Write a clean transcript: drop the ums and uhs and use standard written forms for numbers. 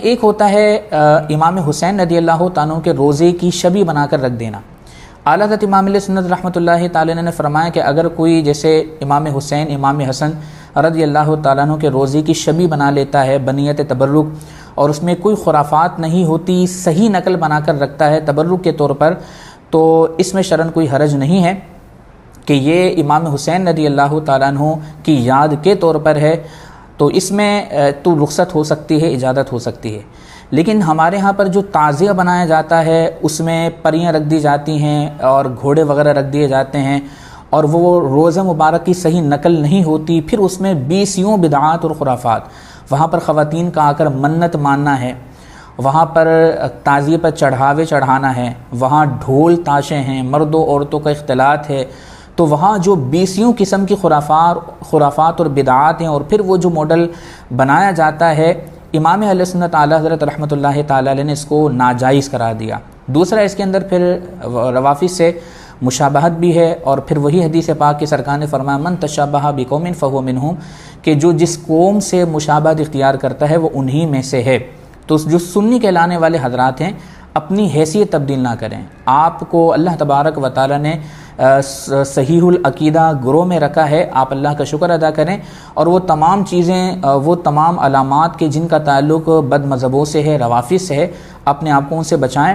ایک ہوتا ہے امام حسین رضی اللہ تعالیٰ کے روزے کی شبی بنا کر رکھ دینا۔ اعلیٰ حضرت امام علیہ سنت رحمۃ اللہ تعالیٰ نے فرمایا کہ اگر کوئی جیسے امام حسین امام حسن رضی اللہ تعالیٰ عنہ کے روزے کی شبی بنا لیتا ہے بنیت تبرک، اور اس میں کوئی خرافات نہیں ہوتی، صحیح نقل بنا کر رکھتا ہے تبرک کے طور پر، تو اس میں شرعاً کوئی حرج نہیں ہے کہ یہ امام حسین رضی اللہ تعالیٰ عنہ کی یاد کے طور پر ہے، تو اس میں تو رخصت ہو سکتی ہے، اجازت ہو سکتی ہے۔ لیکن ہمارے ہاں پر جو تعزیہ بنایا جاتا ہے اس میں پریاں رکھ دی جاتی ہیں اور گھوڑے وغیرہ رکھ دیے جاتے ہیں، اور وہ روزہ مبارک کی صحیح نقل نہیں ہوتی، پھر اس میں بیسیوں بدعات اور خرافات۔ وہاں پر خواتین کا آ کر منت ماننا ہے، وہاں پر تعزیے پر چڑھاوے چڑھانا ہے، وہاں ڈھول تاشے ہیں، مرد و عورتوں کا اختلاط ہے، تو وہاں جو بیسیوں قسم کی خرافات اور بدعات ہیں، اور پھر وہ جو ماڈل بنایا جاتا ہے، امام اہل سنت اعلیٰ حضرت رحمۃ اللہ تعالیٰ علیہ نے اس کو ناجائز قرار دیا۔ دوسرا اس کے اندر پھر روافض سے مشابہت بھی ہے، اور پھر وہی حدیث پاک کی سرکار نے فرمایا من تشبہ بقوم فہو منہم، کہ جو جس قوم سے مشابہت اختیار کرتا ہے وہ انہی میں سے ہے۔ تو جو سنی کہلانے والے حضرات ہیں اپنی حیثیت تبدیل نہ کریں، آپ کو اللہ تبارک و تعالیٰ نے صحیح العقیدہ گروہ میں رکھا ہے، آپ اللہ کا شکر ادا کریں، اور وہ تمام چیزیں، وہ تمام علامات کے جن کا تعلق بد مذہبوں سے ہے، روافض سے ہے، اپنے آپ کو ان سے بچائیں۔